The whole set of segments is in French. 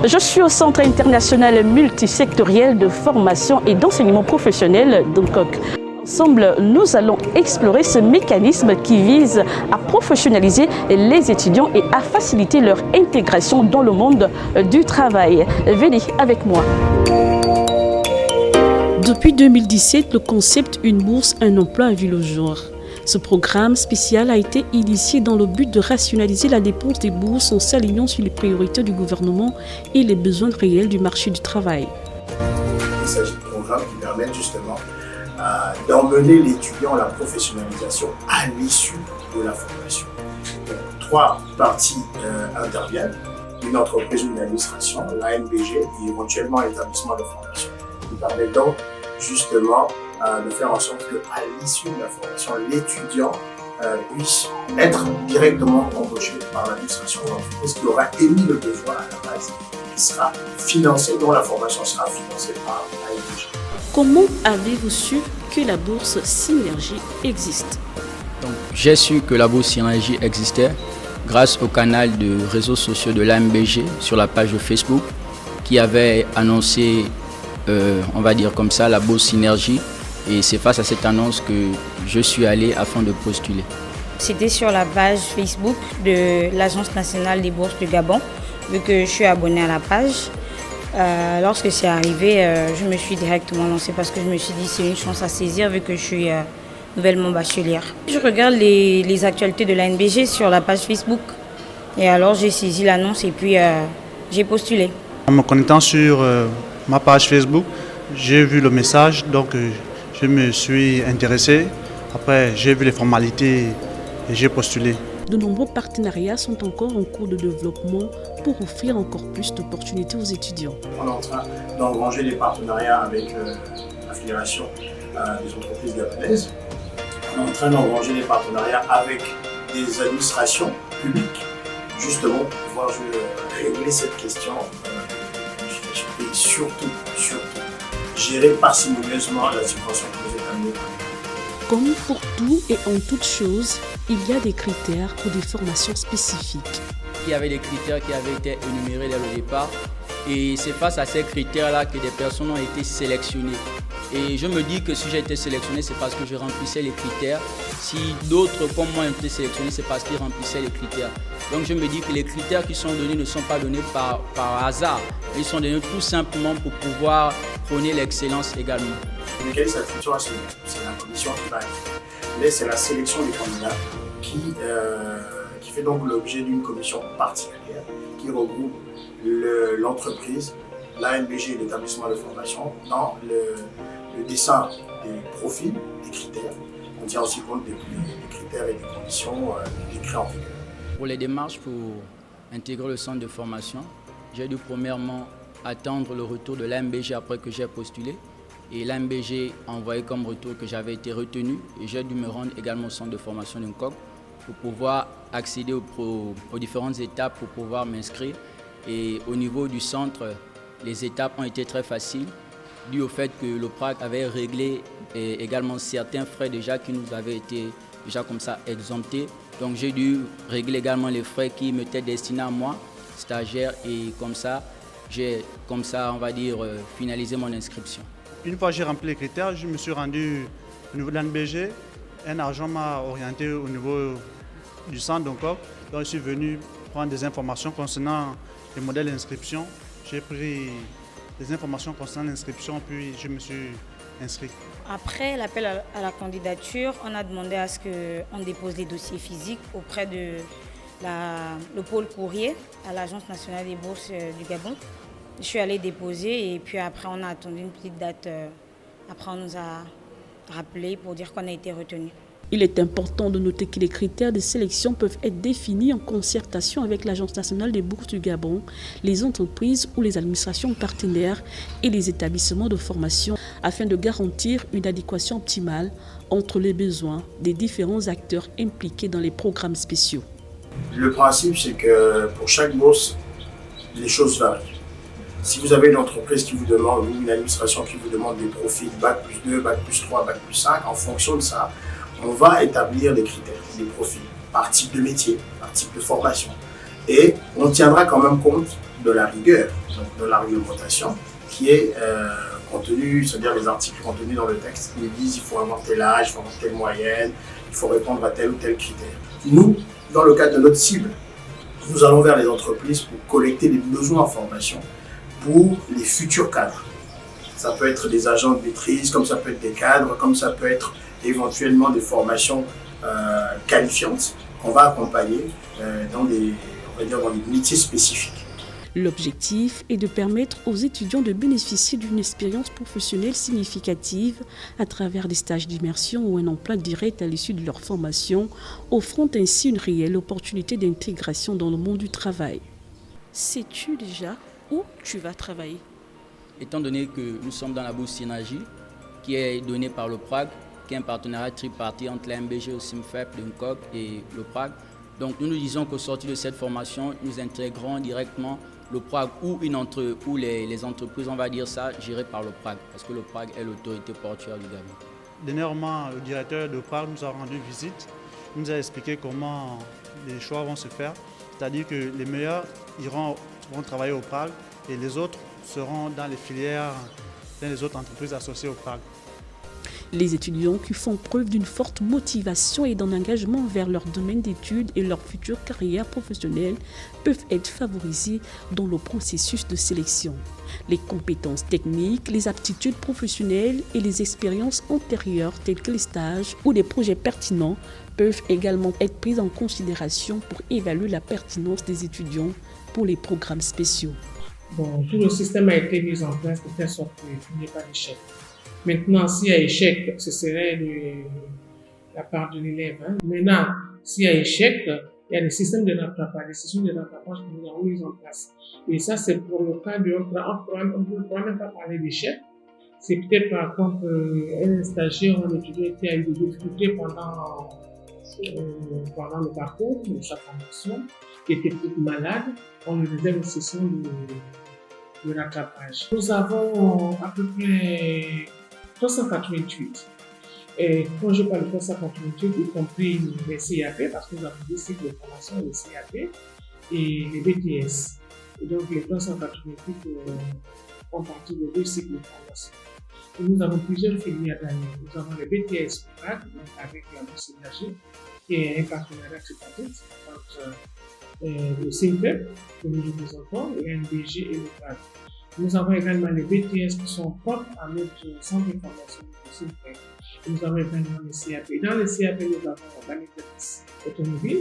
Je suis au Centre international multisectoriel de formation et d'enseignement professionnel d'Hancock. Ensemble, nous allons explorer ce mécanisme qui vise à professionnaliser les étudiants et à faciliter leur intégration dans le monde du travail. Venez avec moi. Depuis 2017, le concept Une bourse, un emploi a vu le jour. Ce programme spécial a été initié dans le but de rationaliser la dépense des bourses en s'alignant sur les priorités du gouvernement et les besoins réels du marché du travail. Il s'agit de programmes qui permettent justement d'emmener l'étudiant à la professionnalisation à l'issue de la formation. Donc, 3 parties interviennent, une entreprise ou une administration, l'ANBG et éventuellement l'établissement de formation. Qui permet donc justement de faire en sorte qu'à l'issue de la formation, l'étudiant puisse être directement embauché par l'administration de l'entreprise qui aura émis le besoin à la base, qui sera financé, dont la formation sera financée par l'ANBG. Comment avez-vous su que la bourse Synergie existe? Donc, j'ai su que la bourse Synergie existait grâce au canal de réseaux sociaux de l'ANBG sur la page de Facebook qui avait annoncé, on va dire comme ça, la bourse Synergie. Et c'est face à cette annonce que je suis allé afin de postuler. C'était sur la page Facebook de l'Agence nationale des bourses du Gabon, vu que je suis abonnée à la page. Lorsque c'est arrivé, je me suis directement lancée parce que je me suis dit c'est une chance à saisir vu que je suis nouvellement bachelière. Je regarde les actualités de l'ANBG sur la page Facebook et alors j'ai saisi l'annonce et puis j'ai postulé. En me connectant sur ma page Facebook, j'ai vu le message, donc je me suis intéressé. Après, j'ai vu les formalités et j'ai postulé. De nombreux partenariats sont encore en cours de développement pour offrir encore plus d'opportunités aux étudiants. On est en train d'engranger des partenariats avec la Fédération des entreprises gabonaises. On est en train d'engranger des partenariats avec des administrations publiques, justement pour pouvoir régler cette question et surtout, gérer parcimonieusement la subvention que vous êtes amené. Comme pour tout et en toute chose, il y a des critères pour des formations spécifiques. Il y avait des critères qui avaient été énumérés dès le départ et c'est face à ces critères-là que des personnes ont été sélectionnées. Et je me dis que si j'ai été sélectionné, c'est parce que je remplissais les critères. Si d'autres comme moi ont été sélectionnés, c'est parce qu'ils remplissaient les critères. Donc je me dis que les critères qui sont donnés ne sont pas donnés par hasard. Ils sont donnés tout simplement pour pouvoir prôner l'excellence également. Le mécanisme d'attribution, c'est la commission qui va être. Mais c'est la sélection des candidats qui fait donc l'objet d'une commission particulière qui regroupe l'entreprise, l'ANBG et l'établissement de formation dans le dessin des profils, des critères. On tient aussi compte des critères et des conditions décrits en vigueur. Pour les démarches pour intégrer le centre de formation, j'ai dû premièrement attendre le retour de l'ANBG après que j'ai postulé. Et l'ANBG a envoyé comme retour que j'avais été retenu et j'ai dû me rendre également au centre de formation de Hancock pour pouvoir accéder aux différentes étapes pour pouvoir m'inscrire. Et au niveau du centre, les étapes ont été très faciles dû au fait que l'OPRAC avait réglé également certains frais déjà qui nous avaient été déjà comme ça exemptés. Donc j'ai dû régler également les frais qui m'étaient destinés à moi, stagiaire, et comme ça, j'ai on va dire, finalisé mon inscription. Une fois que j'ai rempli les critères, je me suis rendu au niveau de l'ANBG. Un agent m'a orienté au niveau du centre d'Hancock. Donc je suis venu prendre des informations concernant les modèles d'inscription. J'ai pris des informations concernant l'inscription, puis je me suis inscrit. Après l'appel à la candidature, on a demandé à ce qu'on dépose les dossiers physiques auprès de le pôle courrier à l'Agence nationale des bourses du Gabon. Je suis allée déposer et puis après on a attendu une petite date. Après on nous a rappelé pour dire qu'on a été retenu. Il est important de noter que les critères de sélection peuvent être définis en concertation avec l'Agence nationale des bourses du Gabon, les entreprises ou les administrations partenaires et les établissements de formation afin de garantir une adéquation optimale entre les besoins des différents acteurs impliqués dans les programmes spéciaux. Le principe, c'est que pour chaque bourse, les choses varient. Si vous avez une entreprise qui vous demande, ou une administration qui vous demande des profils Bac+2, Bac+3, Bac+5, en fonction de ça, on va établir des critères, des profils, par type de métier, par type de formation. Et on tiendra quand même compte de la rigueur, donc de la réglementation qui est contenue, c'est-à-dire les articles contenus dans le texte. Ils disent qu'il faut avoir tel âge, il faut avoir telle moyenne, il faut répondre à tel ou tel critère. Nous, dans le cadre de notre cible, nous allons vers les entreprises pour collecter les besoins en formation pour les futurs cadres. Ça peut être des agents de maîtrise, comme ça peut être des cadres, comme ça peut être éventuellement des formations qualifiantes qu'on va accompagner dans des métiers spécifiques. L'objectif est de permettre aux étudiants de bénéficier d'une expérience professionnelle significative à travers des stages d'immersion ou un emploi direct à l'issue de leur formation, offrant ainsi une réelle opportunité d'intégration dans le monde du travail. Sais-tu déjà où tu vas travailler? Étant donné que nous sommes dans la bourse Synergie, qui est donnée par le PRAG, qui est un partenariat tripartite entre la MBG, le SIMFEP, l'UNCOG et le PRAG, donc nous nous disons qu'au sortir de cette formation, nous intégrons directement le PRAG ou les entreprises, on va dire ça, gérées par le PRAG, parce que le PRAG est l'autorité portuaire du Gabon. Dernièrement, le directeur de PRAG nous a rendu visite. Il nous a expliqué comment les choix vont se faire. C'est-à-dire que les meilleurs vont travailler au PRAG et les autres seront dans les filières, dans les autres entreprises associées au PRAG. Les étudiants qui font preuve d'une forte motivation et d'un engagement vers leur domaine d'études et leur future carrière professionnelle peuvent être favorisés dans le processus de sélection. Les compétences techniques, les aptitudes professionnelles et les expériences antérieures telles que les stages ou des projets pertinents peuvent également être prises en considération pour évaluer la pertinence des étudiants pour les programmes spéciaux. Bon, tout le système a été mis en place de telle sorte qu'il n'y ait pas d'échec. Maintenant, s'il y a échec, ce serait de la part de l'élève. Maintenant, s'il y a échec, il y a des systèmes de rattrapage, des systèmes de rattrapage que nous avons mis en place. Et ça, c'est pour le cas de, on ne pourra même pas parler d'échec. C'est peut-être par contre un stagiaire ou un étudiant qui a eu des difficultés pendant le parcours de sa formation, qui était peut-être malade, on lui réserve une session de rattrapage. Nous avons à peu près 388. Et quand je parle de 388, y compris les CAP, parce que nous avons deux cycles de formation, les CAP et les BTS. Et donc les 388 font partie de deux cycles de formation. Et nous avons plusieurs filières d'années. Nous avons les BTS PRAG, donc avec la bourse Synergie, qui est un partenariat tripartite entre le SIMFEP, que nous représentons, et l'MBG et le PRAG. Nous avons également les BTS qui sont propres à notre centre de formation de SIMFEP. Nous avons également les CAP. Dans les CAP, nous avons la mécanique automobile,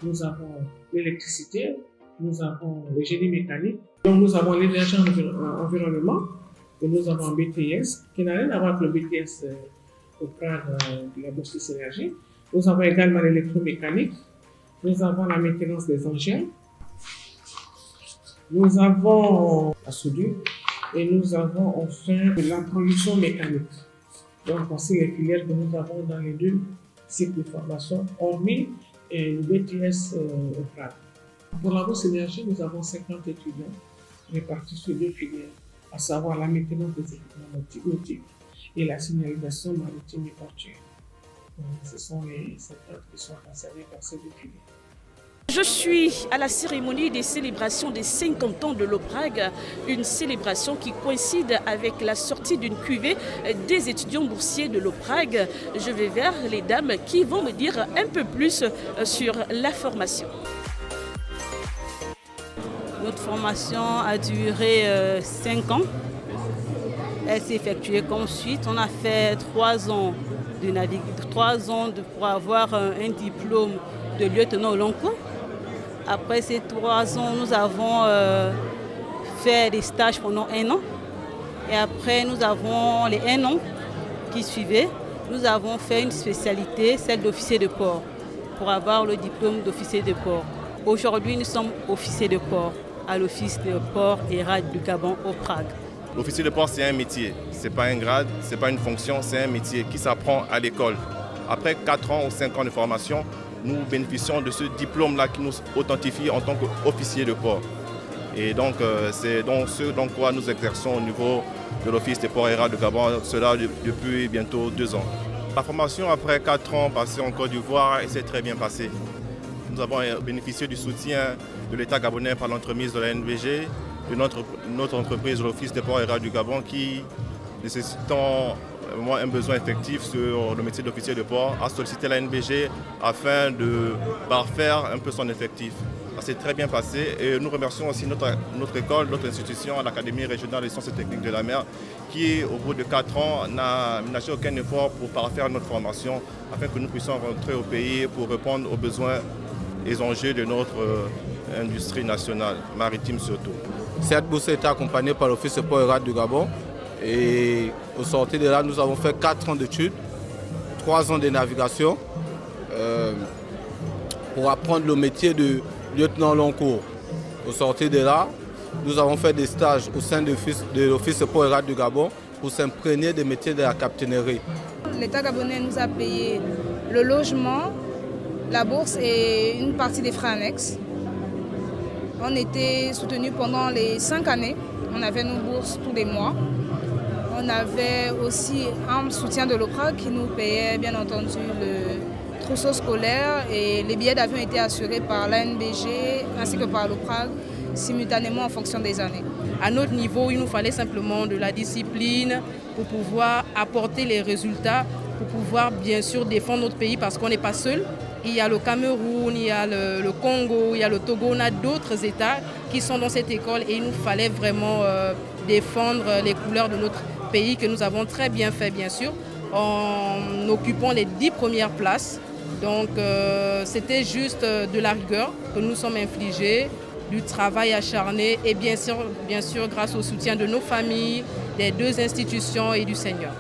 nous avons l'électricité, nous avons le génie mécanique. Donc nous avons l'énergie environnement, et nous avons un BTS qui n'a rien à voir avec le BTS au PRAG de la bourse Synergie. Nous avons également l'électromécanique, nous avons la maintenance des engins, nous avons la soudure et nous avons enfin la production mécanique. Donc, voici les filières que nous avons dans les deux cycles de formation, hormis le BTS au PRAG. Pour la bourse Synergie, nous avons 50 étudiants répartis sur deux filières, à savoir la maintenance des équipements nautiques et la signalisation maritime et portuaire. Ce sont les 50 qui sont concernés par ces deux filières. Je suis à la cérémonie des célébrations des 50 ans de l'OPRAG, une célébration qui coïncide avec la sortie d'une cuvée des étudiants boursiers de l'OPRAG. Je vais vers les dames qui vont me dire un peu plus sur la formation. Notre formation a duré 5 ans. Elle s'est effectuée comme suite. On a fait 3 ans de navigation, 3 ans pour avoir un diplôme de lieutenant au long cours. Après ces 3 ans, nous avons fait des stages pendant 1 an. Et après, nous avons les 1 an qui suivaient. Nous avons fait une spécialité, celle d'officier de port, pour avoir le diplôme d'officier de port. Aujourd'hui, nous sommes officiers de port à l'office de port et rade du Gabon au PRAG. L'officier de port, c'est un métier. Ce n'est pas un grade, ce n'est pas une fonction, c'est un métier qui s'apprend à l'école. Après 4 ans ou 5 ans de formation, nous bénéficions de ce diplôme-là qui nous authentifie en tant qu'officier de port. Et donc, c'est donc ce dans quoi nous exerçons au niveau de l'office des ports et rades de Gabon, cela depuis bientôt 2 ans. La formation après 4 ans passés en Côte d'Ivoire s'est très bien passée. nous avons bénéficié du soutien de l'État gabonais par l'entremise de la NBG, de notre entreprise, l'Office des ports et rails du Gabon, qui, nécessitant un besoin effectif sur le métier d'officier de port, a sollicité la NBG afin de parfaire un peu son effectif. Ça s'est très bien passé et nous remercions aussi notre école, notre institution, l'Académie régionale des sciences et techniques de la mer, qui au bout de 4 ans n'a ménagé aucun effort pour parfaire notre formation afin que nous puissions rentrer au pays pour répondre aux besoins et aux enjeux de notre industrie nationale, maritime surtout. Cette bourse a été accompagnée par l'Office des ports et rails du Gabon et au sortir de là, nous avons fait 4 ans d'études, 3 ans de navigation pour apprendre le métier de lieutenant long cours. Au sortir de là, nous avons fait des stages au sein de l'Office des ports et rails du Gabon pour s'imprégner des métiers de la capitainerie. L'État gabonais nous a payé le logement, la bourse et une partie des frais annexes. On était soutenus pendant les 5 années. On avait nos bourses tous les mois. On avait aussi un soutien de l'OPRAG qui nous payait bien entendu le trousseau scolaire et les billets d'avion étaient assurés par l'ANBG ainsi que par l'OPRAG simultanément en fonction des années. À notre niveau, il nous fallait simplement de la discipline pour pouvoir apporter les résultats, pour pouvoir bien sûr défendre notre pays parce qu'on n'est pas seul. Il y a le Cameroun, il y a le Congo, il y a le Togo, on a d'autres États qui sont dans cette école et il nous fallait vraiment défendre les couleurs de notre pays que nous avons très bien fait bien sûr en occupant les 10 premières places. Donc c'était juste de la rigueur que nous sommes infligés, du travail acharné et bien sûr grâce au soutien de nos familles, des 2 institutions et du Seigneur.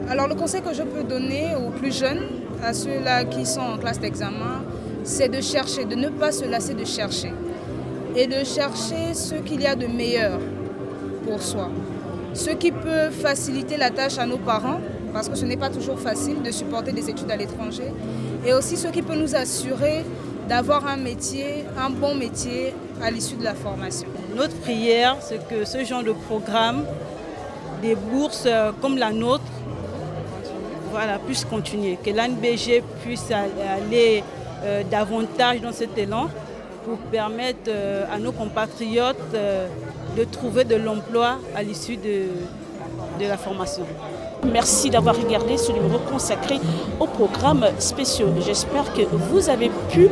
Alors le conseil que je peux donner aux plus jeunes, à ceux-là qui sont en classe d'examen, c'est de chercher, de ne pas se lasser de chercher et de chercher ce qu'il y a de meilleur pour soi. Ce qui peut faciliter la tâche à nos parents, parce que ce n'est pas toujours facile de supporter des études à l'étranger, et aussi ce qui peut nous assurer d'avoir un métier, un bon métier à l'issue de la formation. Notre prière, c'est que ce genre de programme, des bourses comme la nôtre, puisse continuer, que l'ANBG puisse aller davantage dans cet élan pour permettre à nos compatriotes de trouver de l'emploi à l'issue de la formation. Merci d'avoir regardé ce numéro consacré aux programmes spéciaux. J'espère que vous avez pu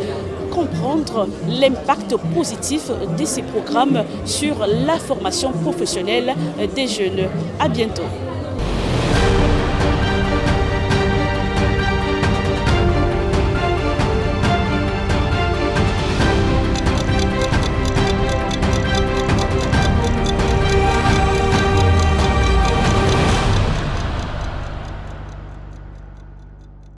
comprendre l'impact positif de ces programmes sur la formation professionnelle des jeunes. À bientôt.